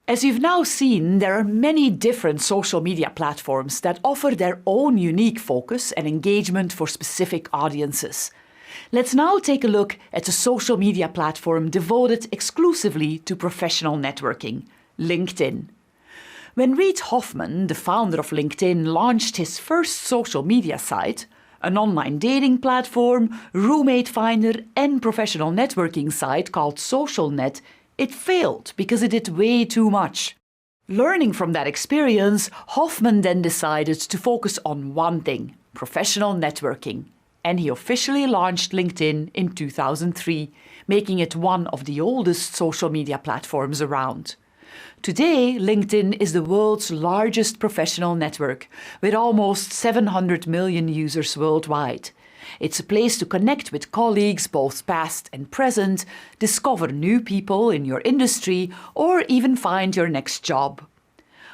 As you've now seen, there are many different social media platforms that offer their own unique focus and engagement for specific audiences. Let's now take a look at a social media platform devoted exclusively to professional networking, LinkedIn. When Reid Hoffman, the founder of LinkedIn, launched his first social media site, an online dating platform, roommate finder and professional networking site called SocialNet, it failed because it did way too much. Learning from that experience, Hoffman then decided to focus on one thing, professional networking, and he officially launched LinkedIn in 2003, making it one of the oldest social media platforms around. Today, LinkedIn is the world's largest professional network, with almost 700 million users worldwide. It's a place to connect with colleagues, both past and present, discover new people in your industry, or even find your next job.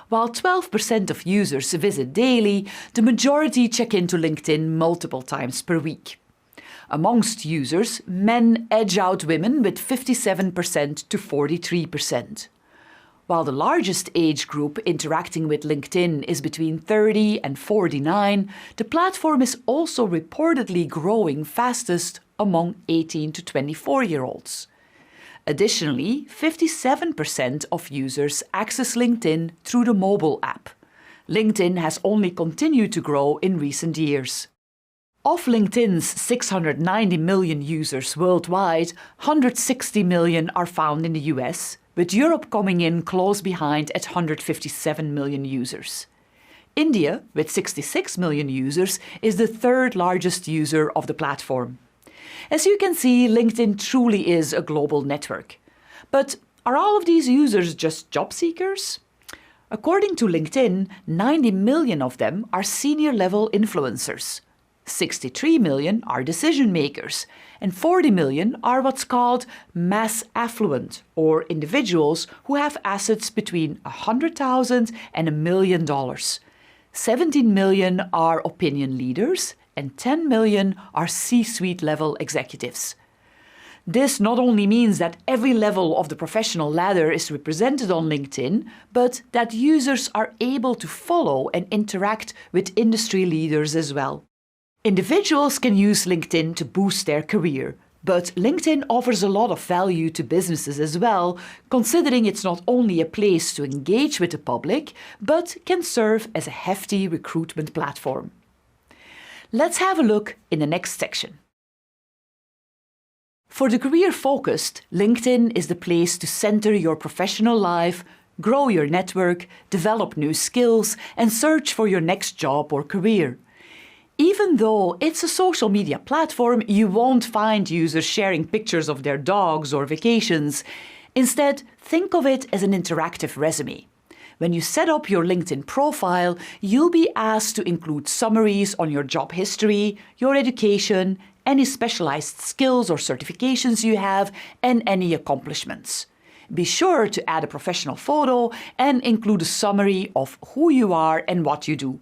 While 12% of users visit daily, the majority check into LinkedIn multiple times per week. Amongst users, men edge out women with 57% to 43%. While the largest age group interacting with LinkedIn is between 30 and 49, the platform is also reportedly growing fastest among 18 to 24-year-olds. Additionally, 57% of users access LinkedIn through the mobile app. LinkedIn has only continued to grow in recent years. Of LinkedIn's 690 million users worldwide, 160 million are found in the US, with Europe coming in close behind at 157 million users. India, with 66 million users, is the third largest user of the platform. As you can see, LinkedIn truly is a global network. But are all of these users just job seekers? According to LinkedIn, 90 million of them are senior-level influencers. 63 million are decision makers, and 40 million are what's called mass affluent, or individuals who have assets between $100,000 and $1 million. 17 million are opinion leaders, and 10 million are C-suite level executives. This not only means that every level of the professional ladder is represented on LinkedIn, but that users are able to follow and interact with industry leaders as well. Individuals can use LinkedIn to boost their career, but LinkedIn offers a lot of value to businesses as well, considering it's not only a place to engage with the public, but can serve as a hefty recruitment platform. Let's have a look in the next section. For the career-focused, LinkedIn is the place to center your professional life, grow your network, develop new skills, and search for your next job or career. Even though it's a social media platform, you won't find users sharing pictures of their dogs or vacations. Instead, think of it as an interactive resume. When you set up your LinkedIn profile, you'll be asked to include summaries on your job history, your education, any specialized skills or certifications you have, and any accomplishments. Be sure to add a professional photo and include a summary of who you are and what you do.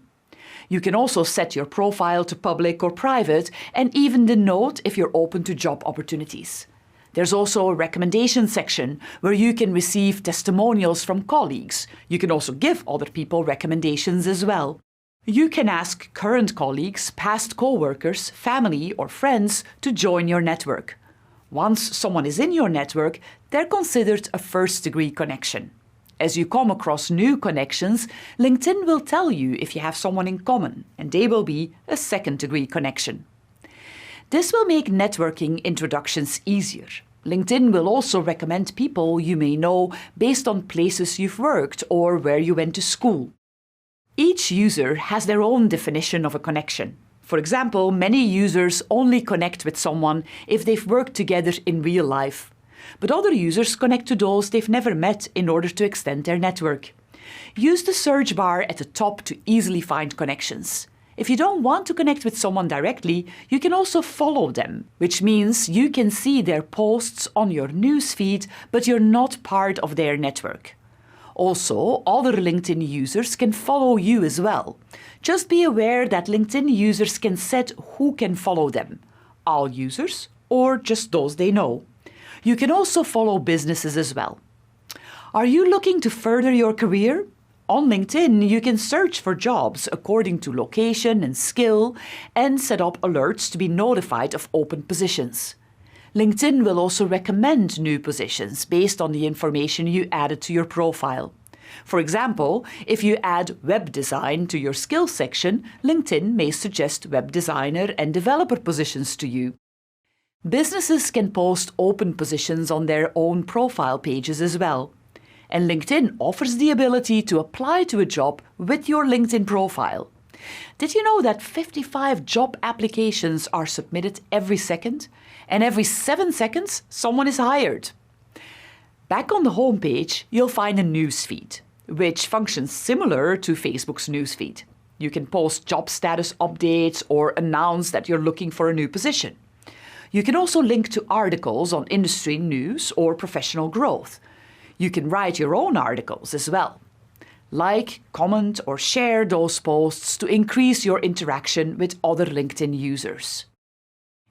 You can also set your profile to public or private, and even denote if you're open to job opportunities. There's also a recommendation section where you can receive testimonials from colleagues. You can also give other people recommendations as well. You can ask current colleagues, past co-workers, family or friends to join your network. Once someone is in your network, they're considered a first-degree connection. As you come across new connections, LinkedIn will tell you if you have someone in common, and they will be a second-degree connection. This will make networking introductions easier. LinkedIn will also recommend people you may know based on places you've worked or where you went to school. Each user has their own definition of a connection. For example, many users only connect with someone if they've worked together in real life. But other users connect to those they've never met in order to extend their network. Use the search bar at the top to easily find connections. If you don't want to connect with someone directly, you can also follow them, which means you can see their posts on your newsfeed, but you're not part of their network. Also, other LinkedIn users can follow you as well. Just be aware that LinkedIn users can set who can follow them, all users or just those they know. You can also follow businesses as well. Are you looking to further your career? On LinkedIn, you can search for jobs according to location and skill and set up alerts to be notified of open positions. LinkedIn will also recommend new positions based on the information you added to your profile. For example, if you add web design to your skills section, LinkedIn may suggest web designer and developer positions to you. Businesses can post open positions on their own profile pages as well. And LinkedIn offers the ability to apply to a job with your LinkedIn profile. Did you know that 55 job applications are submitted every second? And every 7 seconds, someone is hired. Back on the homepage, you'll find a newsfeed, which functions similar to Facebook's newsfeed. You can post job status updates or announce that you're looking for a new position. You can also link to articles on industry news or professional growth. You can write your own articles as well. Like, comment, or share those posts to increase your interaction with other LinkedIn users.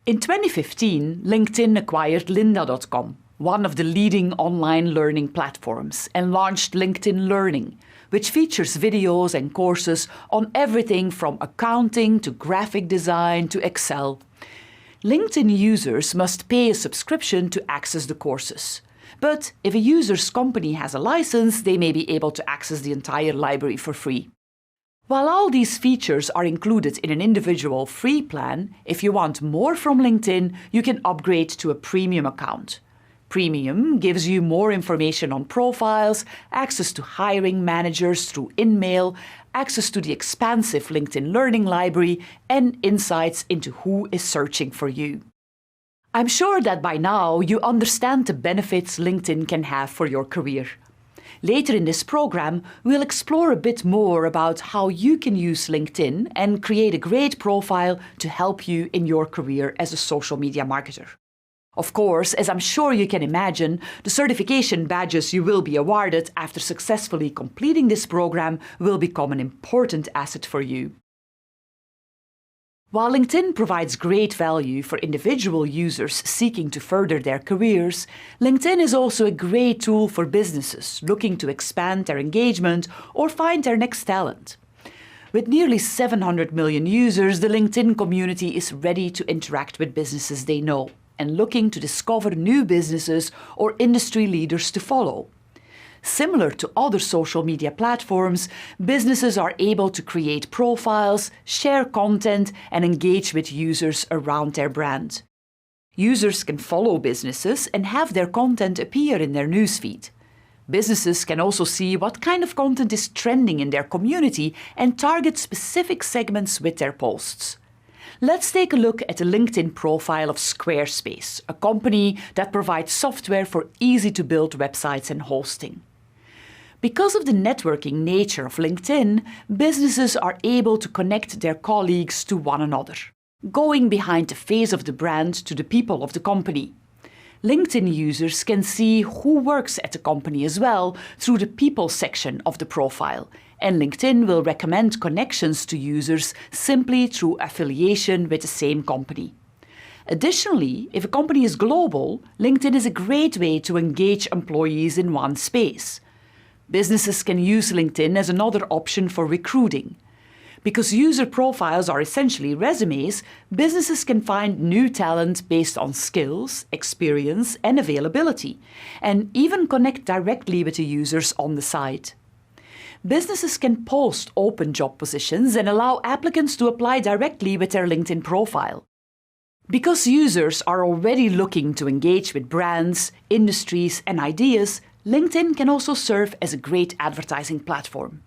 In 2015, LinkedIn acquired lynda.com, one of the leading online learning platforms, and launched LinkedIn Learning, which features videos and courses on everything from accounting to graphic design to Excel. LinkedIn users must pay a subscription to access the courses. But if a user's company has a license, they may be able to access the entire library for free. While all these features are included in an individual free plan, if you want more from LinkedIn, you can upgrade to a premium account. Premium gives you more information on profiles, access to hiring managers through InMail, access to the expansive LinkedIn Learning library, and insights into who is searching for you. I'm sure that by now you understand the benefits LinkedIn can have for your career. Later in this program, we'll explore a bit more about how you can use LinkedIn and create a great profile to help you in your career as a social media marketer. Of course, as I'm sure you can imagine, the certification badges you will be awarded after successfully completing this program will become an important asset for you. While LinkedIn provides great value for individual users seeking to further their careers, LinkedIn is also a great tool for businesses looking to expand their engagement or find their next talent. With nearly 700 million users, the LinkedIn community is ready to interact with businesses they know and looking to discover new businesses or industry leaders to follow. Similar to other social media platforms, businesses are able to create profiles, share content, and engage with users around their brand. Users can follow businesses and have their content appear in their newsfeed. Businesses can also see what kind of content is trending in their community and target specific segments with their posts. Let's take a look at the LinkedIn profile of Squarespace, a company that provides software for easy-to-build websites and hosting. Because of the networking nature of LinkedIn, businesses are able to connect their colleagues to one another, going behind the face of the brand to the people of the company. LinkedIn users can see who works at the company as well through the People section of the profile, and LinkedIn will recommend connections to users simply through affiliation with the same company. Additionally, if a company is global, LinkedIn is a great way to engage employees in one space. Businesses can use LinkedIn as another option for recruiting. Because user profiles are essentially resumes, businesses can find new talent based on skills, experience, and availability, and even connect directly with the users on the site. Businesses can post open job positions and allow applicants to apply directly with their LinkedIn profile. Because users are already looking to engage with brands, industries, and ideas, LinkedIn can also serve as a great advertising platform.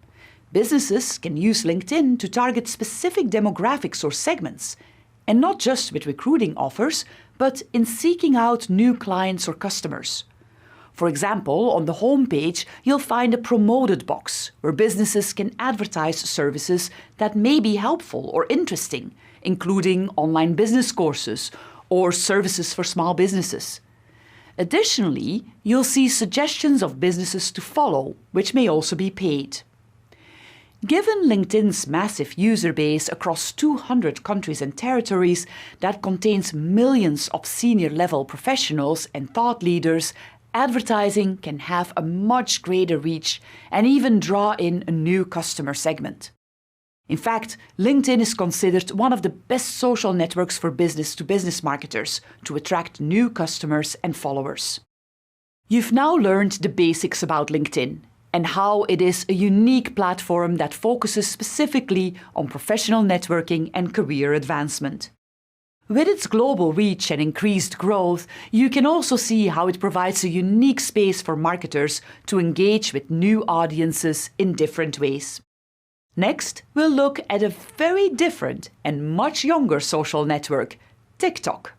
Businesses can use LinkedIn to target specific demographics or segments, and not just with recruiting offers, but in seeking out new clients or customers. For example, on the homepage, you'll find a promoted box where businesses can advertise services that may be helpful or interesting, including online business courses or services for small businesses. Additionally, you'll see suggestions of businesses to follow, which may also be paid. Given LinkedIn's massive user base across 200 countries and territories that contains millions of senior-level professionals and thought leaders, advertising can have a much greater reach and even draw in a new customer segment. In fact, LinkedIn is considered one of the best social networks for business-to-business marketers to attract new customers and followers. You've now learned the basics about LinkedIn and how it is a unique platform that focuses specifically on professional networking and career advancement. With its global reach and increased growth, you can also see how it provides a unique space for marketers to engage with new audiences in different ways. Next, we'll look at a very different and much younger social network, TikTok.